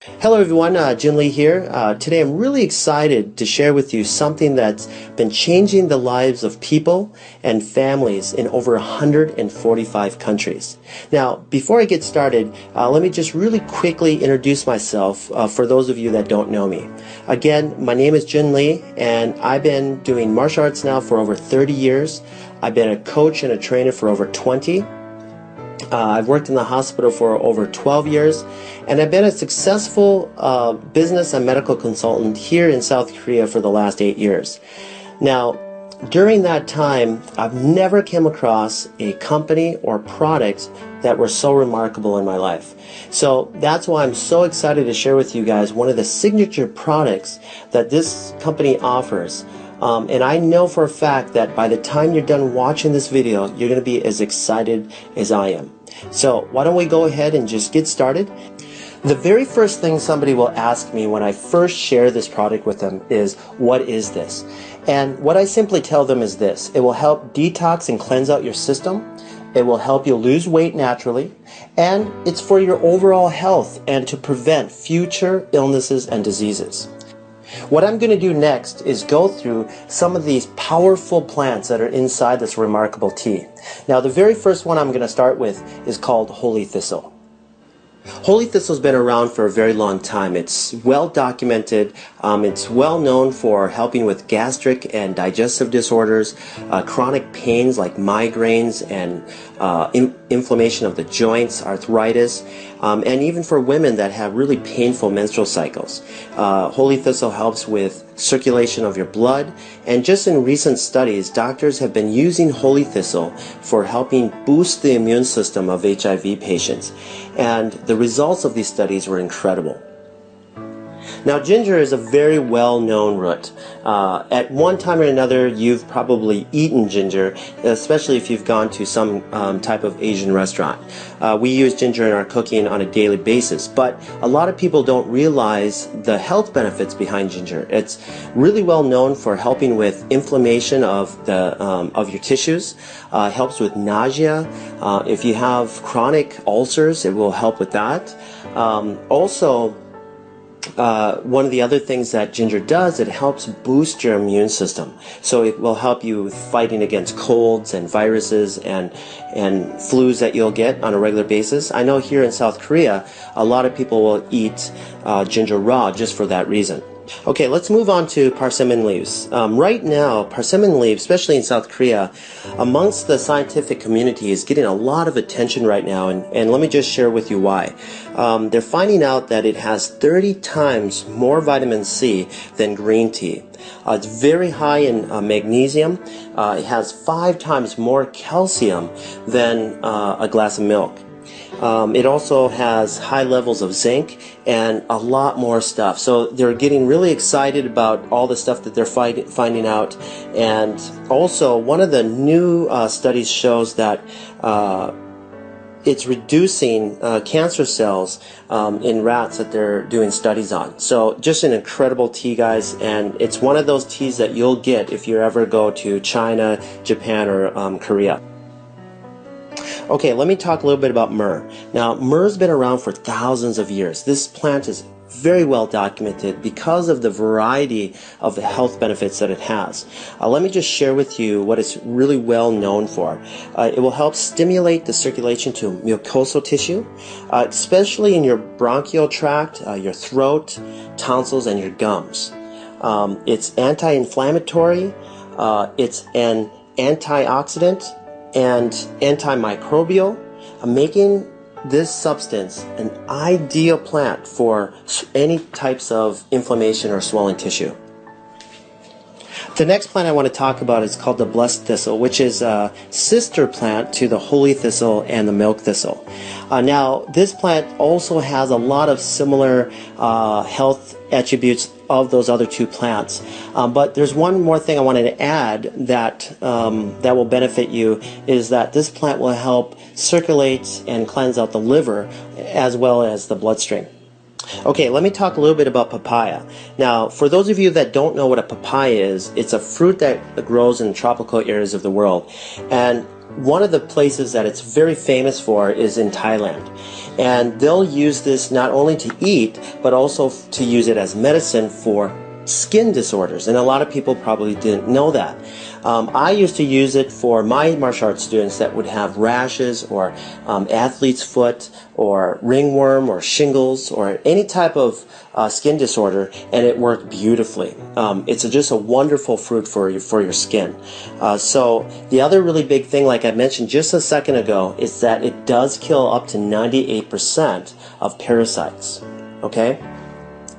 Hello everyone, Jin Lee here. Today I'm really excited to share with you something that's been changing the lives of people and families in over 145 countries. Now, before I get started, let me just really quickly introduce myself for those of you that don't know me. Again, my name is Jin Lee and I've been doing martial arts now for over 30 years. I've been a coach and a trainer for over 20. I've worked in the hospital for over 12 years, and I've been a successful business and medical consultant here in South Korea for the last 8 years. Now, during that time, I've never come across a company or product that were so remarkable in my life. So that's why I'm so excited to share with you guys one of the signature products that this company offers. And I know for a fact that by the time you're done watching this video, you're going to be as excited as I am. So why don't we go ahead and just get started? The very first thing somebody will ask me when I first share this product with them is, what is this? And what I simply tell them is this: it will help detox and cleanse out your system. It will help you lose weight naturally, and it's for your overall health and to prevent future illnesses and diseases. What I'm going to do next is go through some of these powerful plants that are inside this remarkable tea. Now, the very first one I'm going to start with is called holy thistle. Holy thistle has been around for a very long time. It's well documented. It's well known for helping with gastric and digestive disorders, chronic pains like migraines and inflammation of the joints, arthritis, and even for women that have really painful menstrual cycles. Holy thistle helps with circulation of your blood, and just in recent studies, doctors have been using holy thistle for helping boost the immune system of HIV patients, and the results of these studies were incredible. Now, ginger is a very well-known root. At one time or another, you've probably eaten ginger, especially if you've gone to some type of Asian restaurant. We use ginger in our cooking on a daily basis, but a lot of people don't realize the health benefits behind ginger. It's really well known for helping with inflammation of your tissues. Helps with nausea. If you have chronic ulcers, it will help with that. Also, one of the other things that ginger does, it helps boost your immune system. So it will help you with fighting against colds and viruses and flus that you'll get on a regular basis. I know here in South Korea, a lot of people will eat ginger raw just for that reason. Okay, let's move on to persimmon leaves. Right now, persimmon leaves, especially in South Korea, amongst the scientific community is getting a lot of attention right now, and let me just share with you why. They're finding out that it has 30 times more vitamin C than green tea. It's very high in magnesium. It has 5 times more calcium than a glass of milk. It also has high levels of zinc and a lot more stuff. So they're getting really excited about all the stuff that they're finding out. And also, one of the new studies shows that it's reducing cancer cells in rats that they're doing studies on. So just an incredible tea, guys, and it's one of those teas that you'll get if you ever go to China, Japan, or Korea. Okay, let me talk a little bit about myrrh. Now, myrrh's been around for thousands of years. This plant is very well documented because of the variety of the health benefits that it has. Let me just share with you what it's really well known for. It will help stimulate the circulation to mucosal tissue, especially in your bronchial tract, your throat, tonsils, and your gums. It's anti-inflammatory, it's an antioxidant, and antimicrobial, making this substance an ideal plant for any types of inflammation or swelling tissue. The next plant I want to talk about is called the blessed thistle, which is a sister plant to the holy thistle and the milk thistle. Now, this plant also has a lot of similar health attributes of those other two plants. But there's one more thing I wanted to add that that will benefit you, is that this plant will help circulate and cleanse out the liver as well as the bloodstream. Okay, let me talk a little bit about papaya. Now, for those of you that don't know what a papaya is, it's a fruit that grows in tropical areas of the world. And one of the places that it's very famous for is in Thailand. And they'll use this not only to eat, but also to use it as medicine for skin disorders. And a lot of people probably didn't know that. I used to use it for my martial arts students that would have rashes or athlete's foot or ringworm or shingles or any type of skin disorder, and it worked beautifully. It's just a wonderful fruit for your skin. So the other really big thing, like I mentioned just a second ago, is that it does kill up to 98% of parasites. Okay?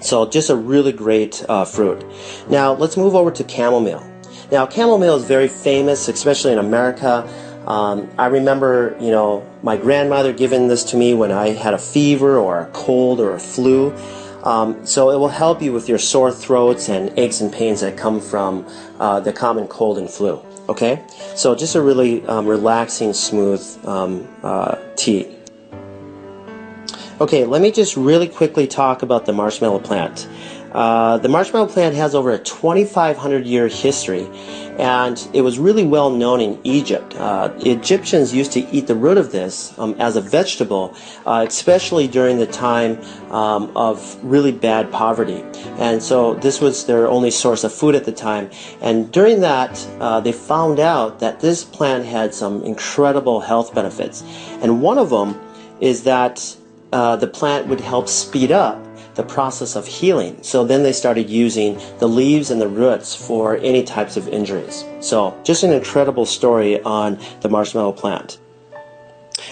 So just a really great fruit. Now let's move over to chamomile. Now chamomile is very famous, especially in America. I remember, my grandmother giving this to me when I had a fever or a cold or a flu. So it will help you with your sore throats and aches and pains that come from the common cold and flu. Okay? So just a really relaxing, smooth tea. Okay, let me just really quickly talk about the marshmallow plant. The marshmallow plant has over a 2,500 year history, and it was really well known in Egypt. Egyptians used to eat the root of this as a vegetable, especially during the time of really bad poverty. And so this was their only source of food at the time. And during that, they found out that this plant had some incredible health benefits. And one of them is that the plant would help speed up the process of healing. So then they started using the leaves and the roots for any types of injuries. So just an incredible story on the marshmallow plant.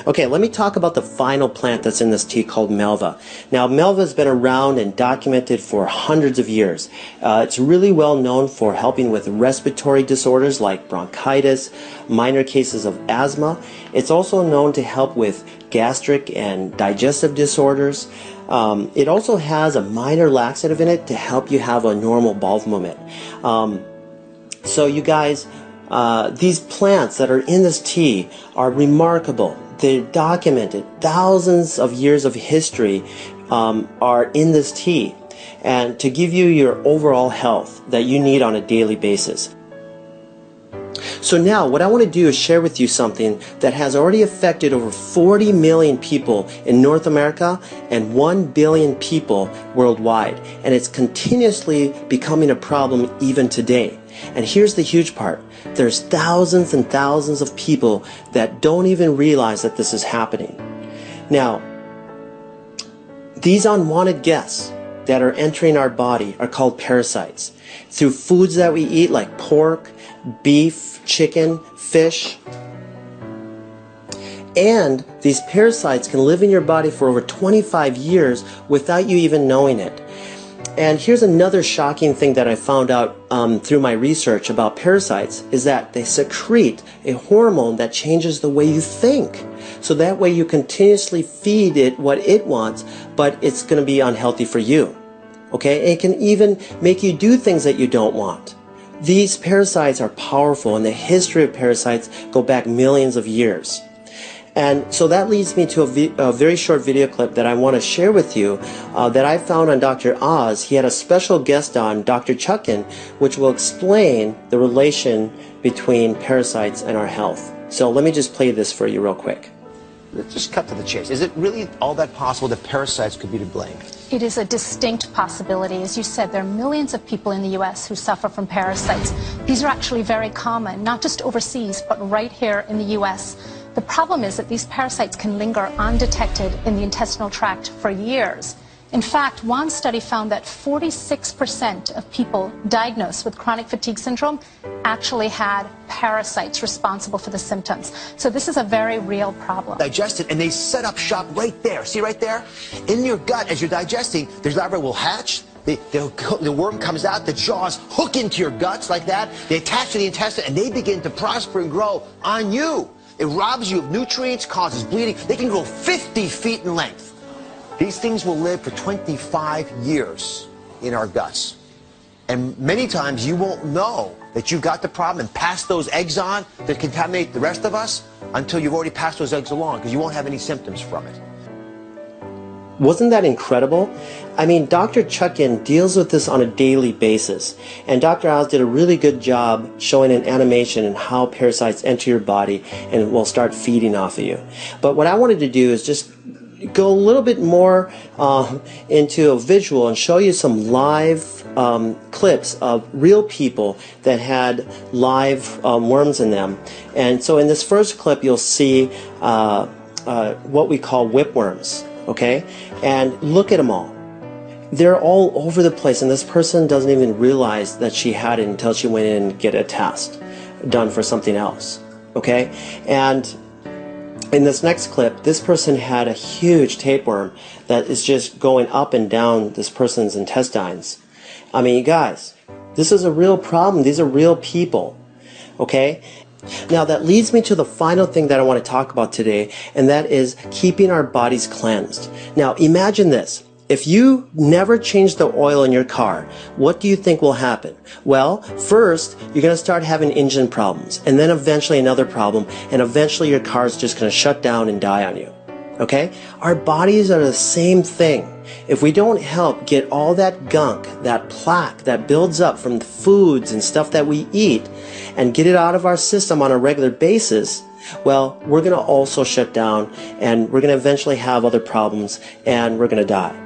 Okay, let me talk about the final plant that's in this tea called Melva. Now, Melva has been around and documented for hundreds of years. It's really well known for helping with respiratory disorders like bronchitis, minor cases of asthma. It's also known to help with gastric and digestive disorders. It also has a minor laxative in it to help you have a normal bowel movement. So you guys, these plants that are in this tea are remarkable. They're documented. Thousands of years of history are in this tea, and to give you your overall health that you need on a daily basis. So now what I want to do is share with you something that has already affected over 40 million people in North America and 1 billion people worldwide, and it's continuously becoming a problem even today. And here's the huge part. There's thousands and thousands of people that don't even realize that this is happening. Now, these unwanted guests that are entering our body are called parasites. Through foods that we eat like pork, beef, chicken, fish. And these parasites can live in your body for over 25 years without you even knowing it. And here's another shocking thing that I found out through my research about parasites is that they secrete a hormone that changes the way you think. So that way you continuously feed it what it wants, but it's going to be unhealthy for you. Okay? And it can even make you do things that you don't want. These parasites are powerful, and the history of parasites go back millions of years. And so that leads me to a very short video clip that I want to share with you that I found on Dr. Oz. He had a special guest on, Dr. Chuckin, which will explain the relation between parasites and our health. So let me just play this for you real quick. Let's just cut to the chase. Is it really all that possible that parasites could be to blame? It is a distinct possibility. As you said, there are millions of people in the U.S. who suffer from parasites. These are actually very common, not just overseas, but right here in the U.S. The problem is that these parasites can linger undetected in the intestinal tract for years. In fact, one study found that 46% of people diagnosed with chronic fatigue syndrome actually had parasites responsible for the symptoms. So this is a very real problem. Digest it, and they set up shop right there. See right there? In your gut, as you're digesting, the larvae will hatch. The worm comes out, the jaws hook into your guts like that. They attach to the intestine, and they begin to prosper and grow on you. It robs you of nutrients, causes bleeding. They can grow 50 feet in length. These things will live for 25 years in our guts. And many times you won't know that you've got the problem and pass those eggs on that contaminate the rest of us until you've already passed those eggs along, because you won't have any symptoms from it. Wasn't that incredible? I mean, Dr. Chuckin deals with this on a daily basis, and Dr. Oz did a really good job showing an animation and how parasites enter your body and will start feeding off of you. But what I wanted to do is just go a little bit more into a visual and show you some live clips of real people that had live worms in them. And so in this first clip, you'll see what we call whipworms. Okay, and look at them all. They're all over the place, and this person doesn't even realize that she had it until she went in and get a test done for something else. Okay, and in this next clip, this person had a huge tapeworm that is just going up and down this person's intestines. I mean, you guys, this is a real problem. These are real people. Okay. Now that leads me to the final thing that I want to talk about today, and that is keeping our bodies cleansed. Now imagine this. If you never change the oil in your car, what do you think will happen? Well, first, you're going to start having engine problems, and then eventually another problem, and eventually your car is just going to shut down and die on you. Okay? Our bodies are the same thing. If we don't help get all that gunk, that plaque that builds up from the foods and stuff that we eat and get it out of our system on a regular basis, well, we're going to also shut down, and we're going to eventually have other problems, and we're going to die.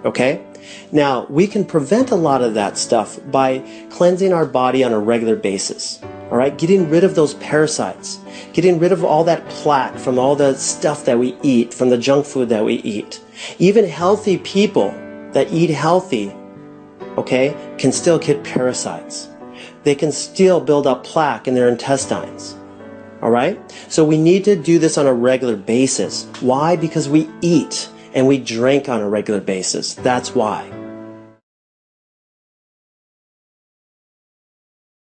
Okay? Now, we can prevent a lot of that stuff by cleansing our body on a regular basis. All right? Getting rid of those parasites. Getting rid of all that plaque from all the stuff that we eat, from the junk food that we eat. Even healthy people that eat healthy, okay, can still get parasites. They can still build up plaque in their intestines. All right? So we need to do this on a regular basis. Why? Because we eat and we drink on a regular basis. That's why.